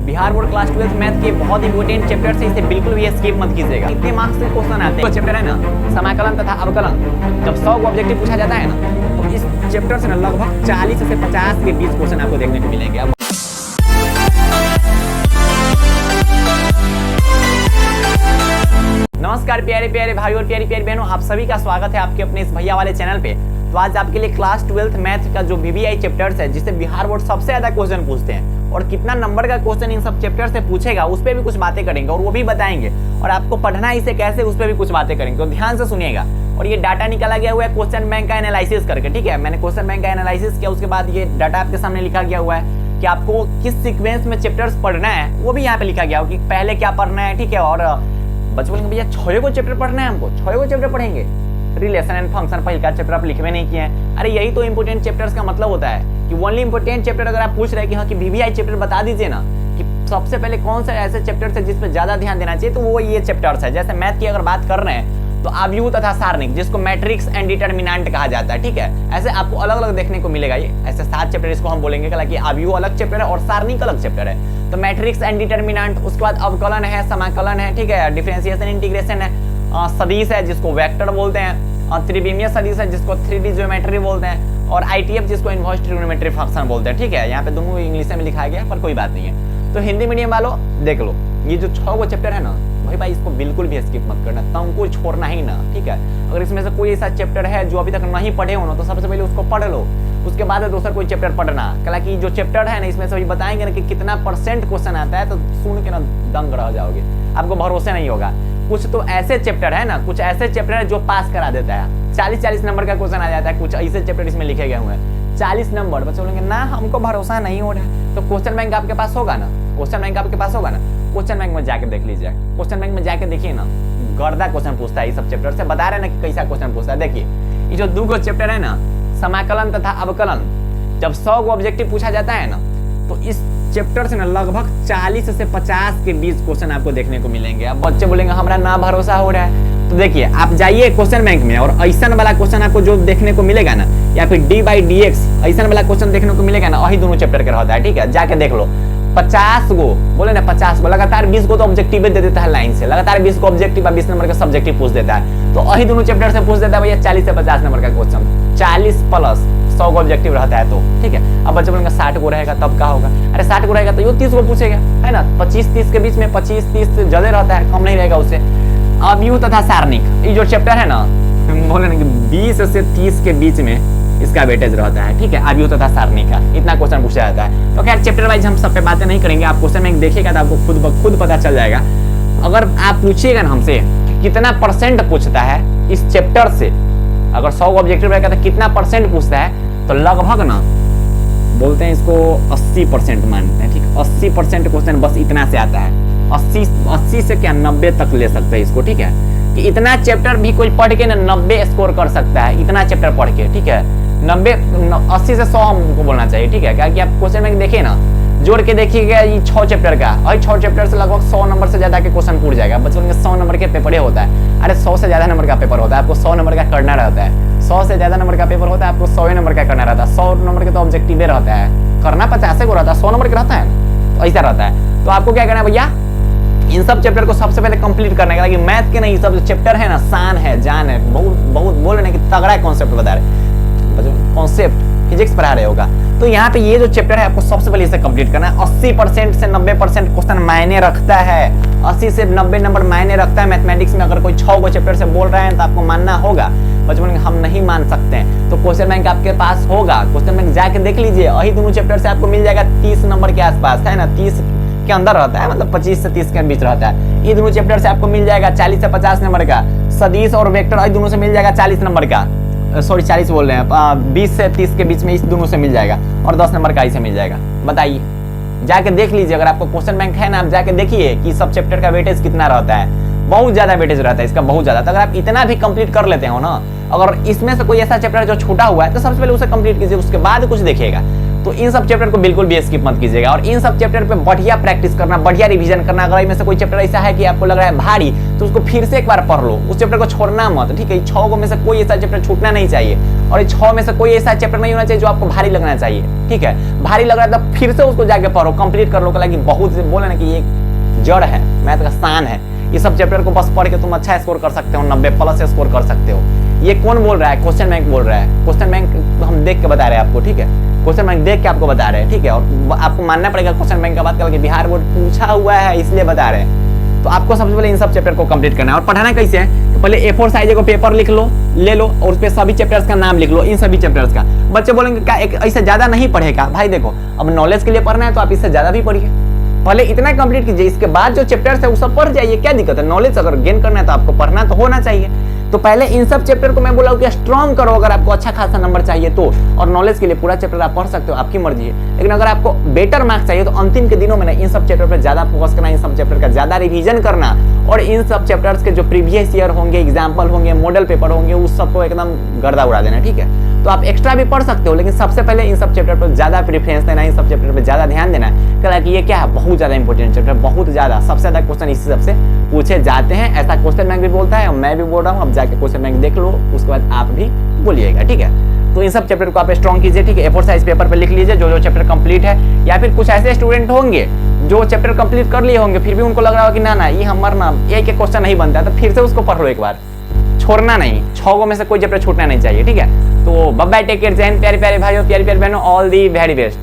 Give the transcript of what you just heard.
Bihar board class 12 math के बहुत important chapter से, इसे बिल्कुल भी स्किप मत कीजिएगा। कितने मार्क्स से क्वेश्चन आते हैं? तो चैप्टर है ना समाकलन तथा अवकलन, जब 100 को ऑब्जेक्टिव पूछा जाता है ना, तो इस चैप्टर से ना लगभग 40 से 50 के बीच क्वेश्चन आपको देखने को मिलेंगे। अब नमस्कार प्यारे प्यारे भाई और प्यारी प्यारी बहनों, आप सभी का स्वागत है आपके अपने इस भैया वाले चैनल पे। तो आज आपके लिए क्लास 12 मैथ का जो VBI चैप्टर्स है, जिससे बिहार बोर्ड सबसे ज्यादा क्वेश्चन पूछते हैं, और कितना नंबर का क्वेश्चन इन सब चैप्टर से पूछेगा उस पर भी कुछ बातें करेंगे और वो भी बताएंगे, और आपको पढ़ना इसे कैसे उस पर भी कुछ बातें करेंगे। तो ध्यान से सुनिएगा। और ये डाटा निकाला गया हुआ है क्वेश्चन बैंक का एनालिसिस करके, ठीक है। मैंने क्वेश्चन बैंक का एनालिसिस किया, उसके बाद ये डाटा आपके सामने लिखा गया हुआ है कि आपको किस सीक्वेंस में चैप्टर्स पढ़ना है, वो भी यहाँ पे लिखा गया हो कि पहले क्या पढ़ना है, ठीक है। और बच्चे बोलेंगे भैया 6 को चैप्टर पढ़ना है, हमको 6 को चैप्टर पढ़ेंगे, रिलेशन एंड फंक्शन पहले का चैप्टर आप लिखे नहीं किए हैं। अरे यही तो इंपोर्टेंट चैप्टर्स का मतलब होता है कि ओनली इंपोर्टेंट चैप्टर अगर आप पूछ रहे हैं कि हाँ कि VBI चैप्टर बता दीजिए ना कि सबसे पहले कौन सा ऐसे चैप्टर है जिस पर ज्यादा ध्यान देना चाहिए, तो वो ये चैप्टर्स है। जैसे मैथ की अगर बात कर रहे हैं तो अवयव तथा सारणिक, जिसको मैट्रिक्स एंड डिटर्मिनेंट कहा जाता है, ठीक है। ऐसे आपको अलग अलग देखने को मिलेगा। ये ऐसे 7 चैप्टर इसको हम बोलेंगे कि अवयव अलग चैप्टर है और सारणिक अलग चैप्टर है। तो मैट्रिक्स एंड डिटर्मिनेंट, उसके बाद अवकलन है, समाकलन है, ठीक है, डिफरेंशिएशन इंटीग्रेशन है, सदिश है जिसको वेक्टर बोलते हैं, त्रिविमीय सदिश है जिसको 3D ज्योमेट्री बोलते हैं, और ITF जिसको इनवर्स ट्रिग्नोमेट्री फंक्शन बोलते हैं, ठीक है। यहाँ पे दोनों इंग्लिश में लिखा गया है पर कोई बात नहीं है। तो हिंदी मीडियम वालों देख लो, ये जो 6 को चैप्टर है ना भाई इसको बिल्कुल भी स्किप मत करना, तुमको छोड़ना ही ना, ठीक है। अगर इसमें से कोई ऐसा चैप्टर है जो अभी तक नहीं पढ़े हो ना, तो सबसे पहले उसको पढ़ लो, उसके बाद दूसरा कोई चैप्टर पढ़ना। हालांकि जो चैप्टर है ना इसमें से बताएंगे ना कि कितना % क्वेश्चन आता है, तो सुन के ना दंग रह जाओगे, आपको भरोसा नहीं होगा। कुछ तो ऐसे चैप्टर है ना, कुछ ऐसे चैप्टर है जो पास करा देता है, 40-40 नंबर का क्वेश्चन आ जाता है। कुछ ऐसे चैप्टर इसमें लिखे गए हुए हैं 40 नंबर। बच्चे बोलेंगे ना हमको भरोसा नहीं हो रहा है, तो क्वेश्चन बैंक आपके पास होगा ना, क्वेश्चन बैंक आपके पास होगा ना, क्वेश्चन बैंक में जाके देख लीजिए। क्वेश्चन बैंक में जाके देखिए ना, गर्दा क्वेश्चन पूछता है इस सब चैप्टर से, बता रहे ना कि कैसा क्वेश्चन पूछता है। देखिए ये जो 2 चैप्टर है ना, समाकलन तथा अवकलन, जब 100 को ऑब्जेक्टिव पूछा जाता है ना, तो इस चैप्टर से ना लगभग 40 से 50 के बीच क्वेश्चन आपको देखने को मिलेंगे। अब बच्चे बोलेंगे हमारा ना भरोसा हो रहा है, तो देखिए आप जाइए क्वेश्चन बैंक में, और ऐसा वाला क्वेश्चन आपको जो देखने को मिलेगा ना, या फिर D/Dx ऐसा वाला क्वेश्चन देखने को मिलेगा ना, वही दोनों चैप्टर का रहता है, ठीक है। जाके देख लो 50 गो, बोले ना 50 गो, लगातार 20 को तो ऑब्जेक्टिव दे देता है लाइन से, लगातार 20 को ऑब्जेक्टिव 20 नंबर का सब्जेक्टिव पूछ देता है, तो वही दोनों चैप्टर से पूछ देता है भैया 40 से 50 नंबर का क्वेश्चन, 40 प्लस 100 को ऑब्जेक्टिव रहता है, तो ठीक है। अब बच्चे बोलेंगे 60 को रहेगा तब क्या होगा? अरे 60 को रहेगा तो ये 30 को पूछेगा, है ना। 25-30 के बीच में 25-30 से ज्यादा रहता है, कम नहीं रहेगा उससे। अवयव तथा सारणिक, ये जो चैप्टर है ना, बोले ना कि 20 से 30 के बीच में इसका वेटेज रहता है, ठीक है। अवयव तथा सारणिक का इतना क्वेश्चन पूछा जाता है। तो खैर चैप्टर वाइज हम सब पे बातें नहीं करेंगे, आप क्वेश्चन में देखिएगा तो आपको खुद ब खुद पता चल जाएगा। अगर आप पूछिएगा ना हमसे कितना % पूछता है इस चैप्टर से, अगर 100 ऑब्जेक्टिव रहेगा तो कितना % पूछता है, तो लगभग ना बोलते हैं इसको 80% मानते हैं, ठीक। 80% क्वेश्चन बस इतना से आता है। 80 से क्या 90 तक ले सकते हैं इसको, ठीक है। कि इतना चैप्टर भी कोई पढ़ के ना 90 स्कोर कर सकता है, इतना चैप्टर पढ़ के, ठीक है। 80 से 100 हमको बोलना चाहिए, ठीक है। क्योंकि आप क्वेश्चन में देखिए ना, जोड़ के देखिएगा ये 6 चैप्टर का, और 6 चैप्टर से लगभग 100 नंबर से ज्यादा के क्वेश्चन पूछ जाएगा। बच्चों के 100 नंबर के पेपर होता है, अरे 100 से ज्यादा नंबर का पेपर होता है, आपको 100 नंबर का करना रहता है। 100 से ज्यादा नंबर का पेपर होता है, आपको 100 नंबर का करना रहता है। 100 नंबर के तो ऑब्जेक्टिव रहता है, करना 50 को रहता है, 100 नंबर का रहता है, तो ऐसा रहता है। तो आपको क्या करना है भैया, इन सब चैप्टर को सबसे पहले कंप्लीट करने का, मैथ के नहीं सब चैप्टर है ना शान है, जान है, बहुत बहुत बोल रहे हैं कि तगड़ा कॉन्सेप्ट बता रहे, कॉन्सेप्ट फिजिक्स पढ़ा रहे होगा। तो यहाँ पे ये जो चैप्टर है आपको सबसे पहले इसे कंप्लीट करना है। 80% से 90% क्वेश्चन मायने रखता है, 80 से 90 नंबर मायने रखता है मैथमेटिक्स में। अगर कोई 6 को चैप्टर से बोल रहा है तो आपको मानना होगा। बच्चों हम नहीं मान सकते हैं, तो क्वेश्चन बैंक आपके पास होगा, क्वेश्चन बैंक जाके देख लीजिए, वही दोनों चैप्टर से आपको मिल जाएगा 30 नंबर के आसपास, है ना। 30 के अंदर रहता है, मतलब 25 से 30 के बीच रहता है। ये दोनों चैप्टर से आपको मिल जाएगा 40 से 50 नंबर का। सदिश और वेक्टर ये दोनों से मिल जाएगा 40 नंबर का, सॉरी 40 बोल रहे हैं, 20 से 30 के बीच में इस दोनों से मिल जाएगा, और 10 नंबर का इसे मिल जाएगा। बताइए, जाके देख लीजिए, अगर आपको क्वेश्चन बैंक है ना, आप जाके देखिए कि सब चैप्टर का वेटेज कितना रहता है। बहुत ज्यादा वेटेज रहता है इसका, बहुत ज्यादा। तो अगर आप इतना भी कंप्लीट कर लेते हो ना, अगर इसमें से कोई ऐसा चैप्टर जो छूटा हुआ है, तो सबसे पहले उसे कंप्लीट कीजिए, उसके बाद कुछ देखिएगा। तो इन सब चैप्टर को बिल्कुल भी स्किप मत कीजिएगा और इन सब चैप्टर पे बढ़िया प्रैक्टिस करना, बढ़िया रिवीजन करना। अगर इनमें से कोई चैप्टर ऐसा है कि आपको लग रहा है भारी, तो उसको फिर से एक बार पढ़ लो, उस चैप्टर को छोड़ना मत, ठीक है। 6 में से कोई ऐसा चैप्टर छूटना नहीं चाहिए और इस 6 में से कोई ऐसा चैप्टर नहीं होना चाहिए जो आपको भारी लगना चाहिए, ठीक है। भारी लग रहा है तो फिर से उसको जाके पढ़ो, कंप्लीट कर लो। कि बहुत बोले ना कि ये जड़ है, मैथ का स्थान है, ये सब चैप्टर को बस पढ़ के तुम अच्छा स्कोर कर सकते हो, 90+ स्कोर कर सकते हो। ये कौन बोल रहा है? क्वेश्चन बैंक बोल रहा है। क्वेश्चन बैंक तो हम देख के बता रहे हैं आपको, ठीक है। क्वेश्चन बैंक देख के आपको बता रहे हैं, ठीक है। और आपको मानना पड़ेगा क्वेश्चन बैंक का बात करके बिहार बोर्ड पूछा हुआ है इसलिए बता रहे हैं। तो आपको सबसे पहले इन सब चैप्टर को कंप्लीट करना है। और पढ़ाना कैसे है? तो पहले A4 साइज को पेपर लिख लो, ले लो और उस पे सभी चैप्टर्स का नाम लिख लो, इन सभी चैप्टर्स का। बच्चे बोलेंगे क्या एक ऐसे ज्यादा नहीं पढ़ेगा? भाई देखो, अब नॉलेज के लिए पढ़ना है तो आप इससे ज्यादा भी पढ़िए, पहले इतना कंप्लीट कीजिए, इसके बाद जो चैप्टर्स है वो सब पढ़ जाइए, क्या दिक्कत है? नॉलेज अगर गेन करना है तो आपको पढ़ना तो होना चाहिए। तो पहले इन सब चैप्टर को मैं बोला हूं कि स्ट्रॉन्ग करो अगर आपको अच्छा खासा नंबर चाहिए तो। और नॉलेज के लिए पूरा चैप्टर आप पढ़ सकते हो, आपकी मर्जी है। लेकिन अगर आपको बेटर मार्क्स चाहिए तो अंतिम के दिनों में इन सब चैप्टर पर ज्यादा फोकस करना, इन सब चैप्टर का ज्यादा रिवीजन करना और इन सब चैप्टर्स के जो प्रीवियस ईयर होंगे, एग्जाम्पल होंगे, मॉडल पेपर होंगे, उस सबको एकदम गर्दा उड़ा देना, ठीक है। तो आप एक्स्ट्रा भी पढ़ सकते हो, लेकिन सबसे पहले इन सब चैप्टर पर ज्यादा प्रेफरेंस देना, इन सब चैप्टर पर ज्यादा ध्यान देना है। कि ये क्या है? बहुत ज्यादा इंपॉर्टेंट चैप्टर, बहुत ज्यादा, सबसे ज्यादा क्वेश्चन इसी सबसे पूछे जाते हैं, ऐसा क्वेश्चन बैंक भी बोलता है और मैं भी बोल रहा हूँ। अब जाके क्वेश्चन बैंक देख लो, उसके बाद आप भी बोलिएगा, ठीक है। तो इन सब चैप्टर को आप स्ट्रॉन्ग कीजिए, ठीक है। A4 साइज पेपर पे लिख लीजिए जो चैप्टर कंप्लीट है। या फिर कुछ ऐसे स्टूडेंट होंगे जो चैप्टर कंप्लीट कर लिए होंगे, फिर भी उनको लग रहा हो कि ना ये हमारा ना एक क्वेश्चन नहीं बनता है, तो फिर से उसको पढ़ लो एक बार, छोड़ना नहीं। 6 में से कोई चैप्टर छूटना नहीं चाहिए, ठीक है। तो बाय बाय, टेक केयर, जय हिंद प्यारे प्यारे भाइयों, प्यारी प्यारी बहनों, ऑल दी वेरी बेस्ट।